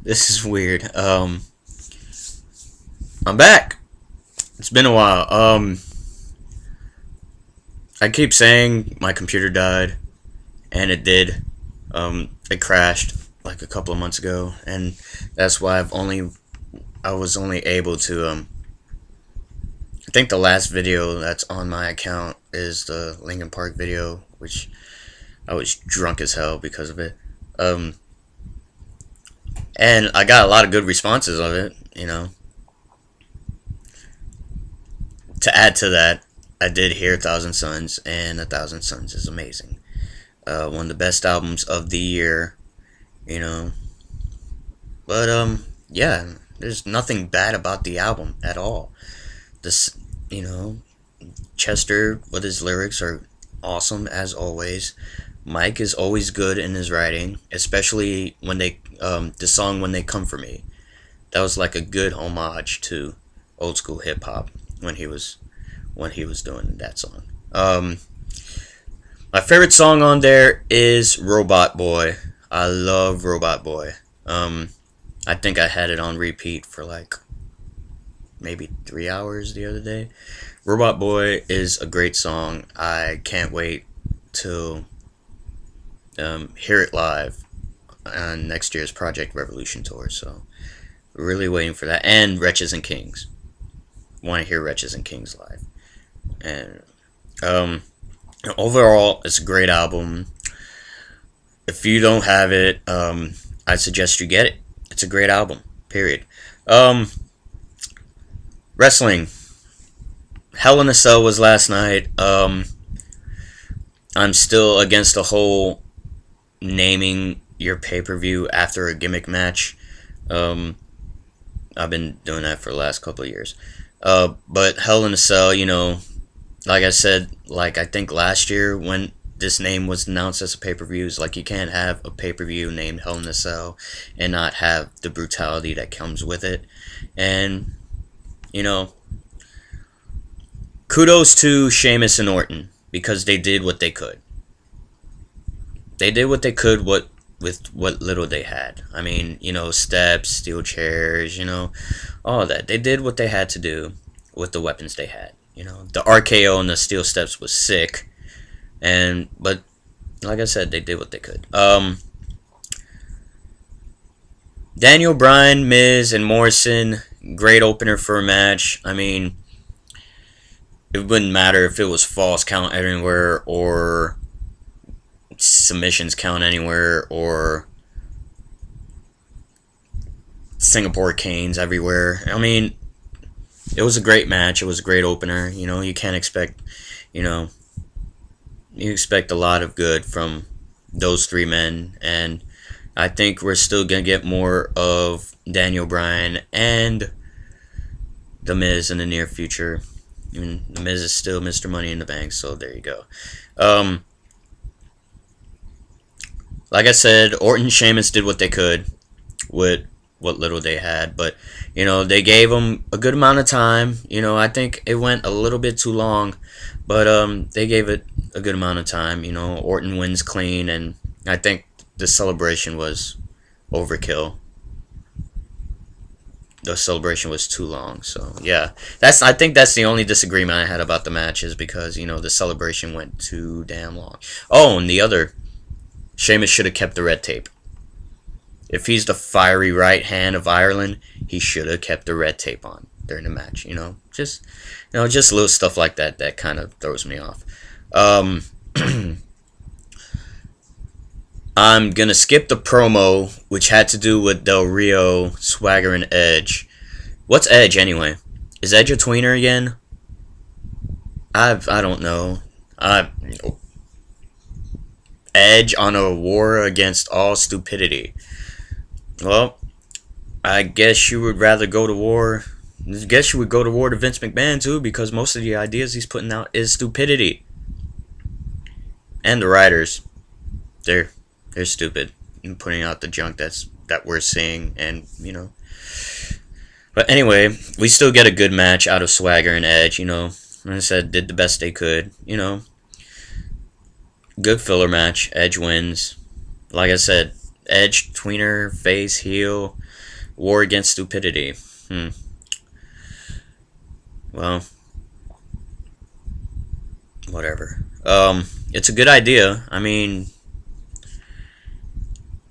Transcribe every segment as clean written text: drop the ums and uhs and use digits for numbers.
This is weird. I'm back. It's been a while. I keep saying my computer died, and it did. It crashed like a couple of months ago, and that's why I was only able to I think the last video that's on my account is the Linkin Park video, which I was drunk as hell because of it. Um, and I got a lot of good responses of it, To add to that, I did hear Thousand Suns, and A Thousand Suns is amazing. One of the best albums of the year, you know. But yeah, there's nothing bad about the album at all. This, you know, Chester with his lyrics are awesome as always. Mike is always good in his writing, especially when the song "When They Come for Me." That was like a good homage to old school hip hop when he was doing that song. My favorite song on there is Robot Boy. I love Robot Boy. I think I had it on repeat for like maybe 3 hours the other day. Robot Boy is a great song. I can't wait to hear it live on next year's Project Revolution tour. So, really waiting for that. And Wretches and Kings. Want to hear Wretches and Kings live. And overall, it's a great album. If you don't have it, I suggest you get it. It's a great album. Period. Wrestling. Hell in a Cell was last night. I'm still against the whole naming your pay-per-view after a gimmick match. I've been doing that for the last couple of years. But Hell in a Cell, like I said, like I think last year when this name was announced as a pay-per-view, is like you can't have a pay-per-view named Hell in a Cell and not have the brutality that comes with it. And, kudos to Sheamus and Orton because they did what they could. They did what they could with what little they had. I mean, steps, steel chairs, all that. They did what they had to do with the weapons they had. The RKO and the steel steps was sick, but like I said, they did what they could. Daniel Bryan, Miz, and Morrison, great opener for a match. I mean, it wouldn't matter if it was falls count anywhere or submissions count anywhere or Singapore canes everywhere. I mean, it was a great match. It was a great opener. You can't expect, you expect a lot of good from those three men. And I think we're still going to get more of Daniel Bryan and The Miz in the near future. I mean, The Miz is still Mr. Money in the Bank, so there you go. Like I said, Orton and Sheamus did what they could with what little they had, but they gave them a good amount of time. I think it went a little bit too long, but they gave it a good amount of time. Orton wins clean, and I think the celebration was overkill. The celebration was too long, so yeah, I think that's the only disagreement I had about the match, is because the celebration went too damn long. Oh, and the other, Sheamus should have kept the red tape. If he's the fiery right hand of Ireland, he should have kept the red tape on during the match. Just little stuff like that kind of throws me off. I'm gonna skip the promo, which had to do with Del Rio, Swagger, and Edge. What's Edge anyway? Is Edge a tweener again? I don't know. Edge on a war against all stupidity. Well, I guess you would rather go to war. I guess you would go to war to Vince McMahon too, because most of the ideas he's putting out is stupidity. And the writers, they're stupid in putting out the junk that we're seeing, and But anyway, we still get a good match out of Swagger and Edge. Like I said, did the best they could. Good filler match. Edge wins. Like I said, Edge, tweener, face, heel, war against stupidity. Well, whatever. It's a good idea. I mean,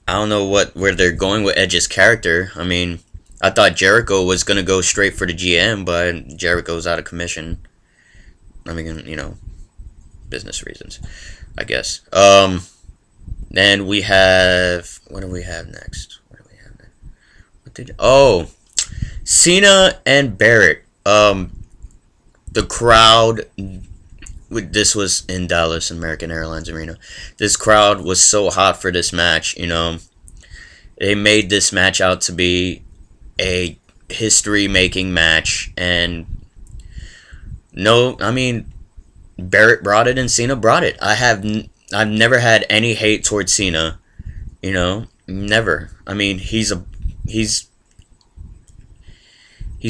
I don't know where they're going with Edge's character. I mean, I thought Jericho was gonna go straight for the GM, but Jericho's out of commission. I mean, business reasons, I guess. Then we have, what do we have next? Cena and Barrett. The crowd. This was in Dallas American Airlines Arena. This crowd was so hot for this match. They made this match out to be a history-making match, and Barrett brought it and Cena brought it. I've never had any hate towards Cena, never. I mean, he's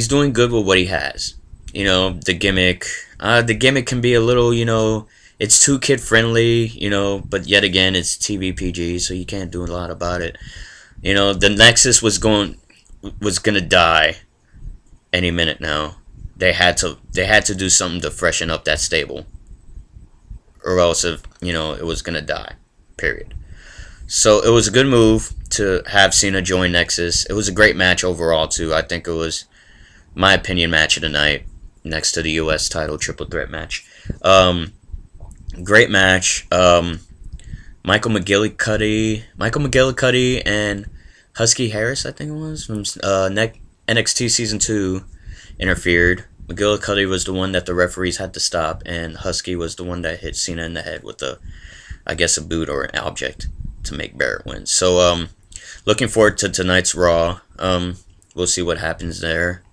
doing good with what he has. The gimmick can be a little, it's too kid friendly, but yet again, it's TV PG, so you can't do a lot about it. The Nexus was gonna die any minute now. They had to do something to freshen up that stable, or else it was gonna die. Period. So it was a good move to have Cena join Nexus. It was a great match overall too. I think it was my opinion match of the night, next to the U.S. title triple threat match. Great match. Michael McGillicuddy and Husky Harris, I think it was, from NXT Season 2, interfered. McGillicuddy was the one that the referees had to stop, and Husky was the one that hit Cena in the head with a boot or an object to make Barrett win. So, looking forward to tonight's Raw. We'll see what happens there.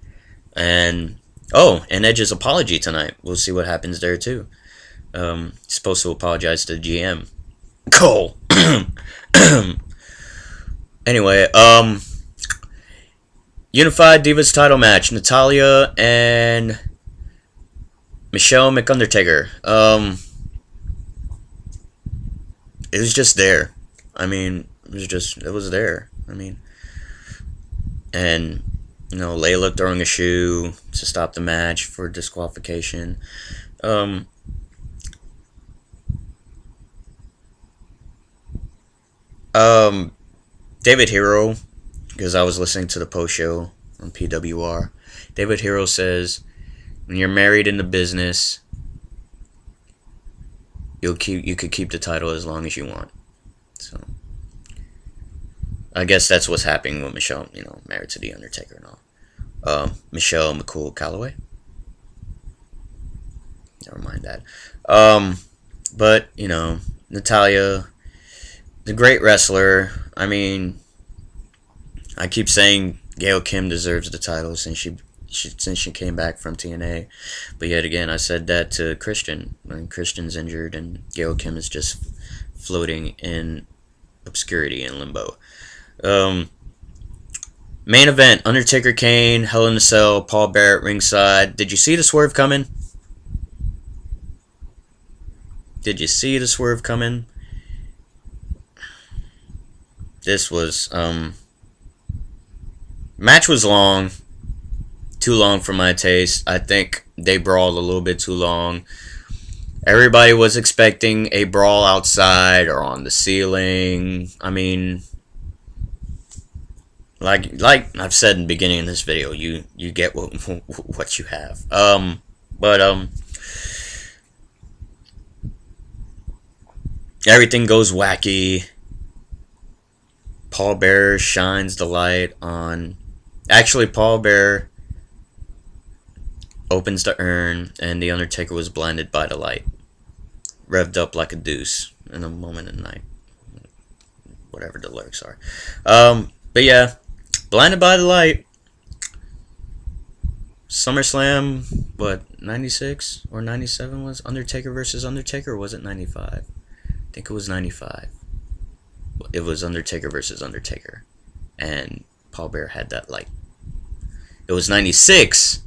And Edge's apology tonight. We'll see what happens there too. Supposed to apologize to the GM. Cole. Anyway, Unified Divas title match. Natalya and Michelle McUndertaker. It was just there. I mean, it was there. I mean, and Layla throwing a shoe to stop the match for disqualification. David Hero, because I was listening to the post show on PWR. David Hero says, when you're married in the business, you could keep the title as long as you want. So I guess that's what's happening with Michelle, married to the Undertaker and all. Michelle McCool Calloway. Never mind that. But Natalya, the great wrestler. I mean, I keep saying Gail Kim deserves the title since she came back from TNA, but yet again, I said that to Christian when Christian's injured and Gail Kim is just floating in obscurity and limbo. Main event: Undertaker, Kane, Hell in a Cell, Paul Barrett ringside. Did you see the swerve coming? Did you see the swerve coming? This was match was long, too long for my taste. I think they brawled a little bit too long. Everybody was expecting a brawl outside or on the ceiling. I mean, like I've said in the beginning of this video, you get what you have. Everything goes wacky. Paul Bearer shines the light on. Actually, Paul Bearer opens the urn, and the Undertaker was blinded by the light, revved up like a deuce in a moment in the night. Whatever the lyrics are. But yeah, blinded by the light. SummerSlam, what, 96 or 97 was Undertaker versus Undertaker, or was it 95? I think it was 95. It was Undertaker versus Undertaker, and Paul Bearer had that light. It was 96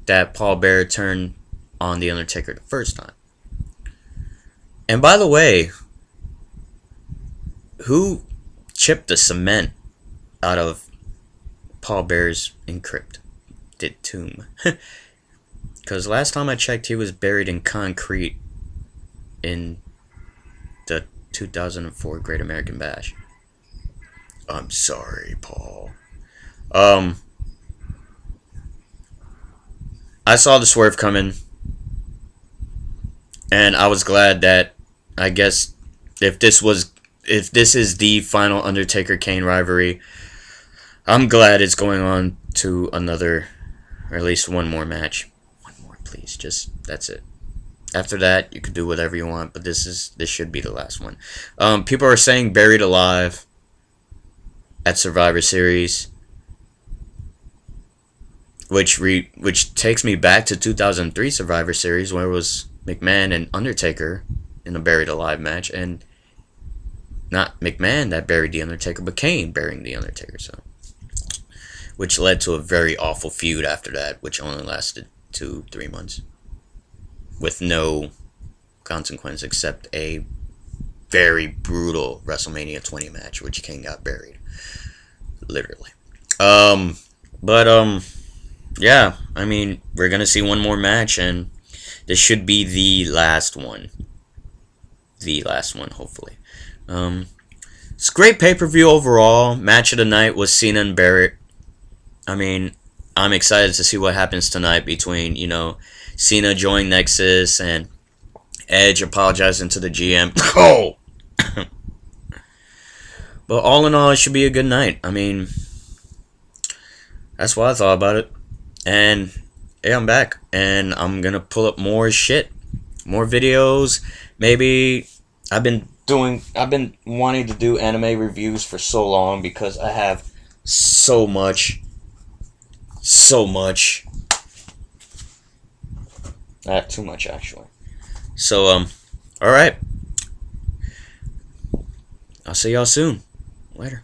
that Paul Bearer turned on the Undertaker the first time. And by the way, who chipped the cement out of Paul Bear's encrypted tomb. Because last time I checked, he was buried in concrete in the 2004 Great American Bash. I'm sorry, Paul. I saw the swerve coming, and I was glad that, I guess, if this is the final Undertaker Kane rivalry, I'm glad it's going on to another, or at least one more match. One more, please. Just, that's it. After that, you could do whatever you want, but this should be the last one. People are saying Buried Alive at Survivor Series, which takes me back to 2003 Survivor Series, where it was McMahon and Undertaker in a Buried Alive match, and not McMahon that buried the Undertaker, but Kane burying the Undertaker. So, which led to a very awful feud after that, which only lasted 2-3 months, with no consequence except a very brutal WrestleMania 20 match, which Kane got buried, literally. Yeah, I mean, we're gonna see one more match, and this should be the last one. The last one, hopefully. It's a great pay-per-view overall. Match of the night was Cena and Barrett. I mean, I'm excited to see what happens tonight between, you know, Cena joining Nexus and Edge apologizing to the GM. Oh! But all in all, it should be a good night. I mean, that's what I thought about it. And yeah, I'm back, and I'm gonna pull up more shit, more videos. Maybe I've been wanting to do anime reviews for so long because I have so much. Too much actually. So all right. I'll see y'all soon. Later.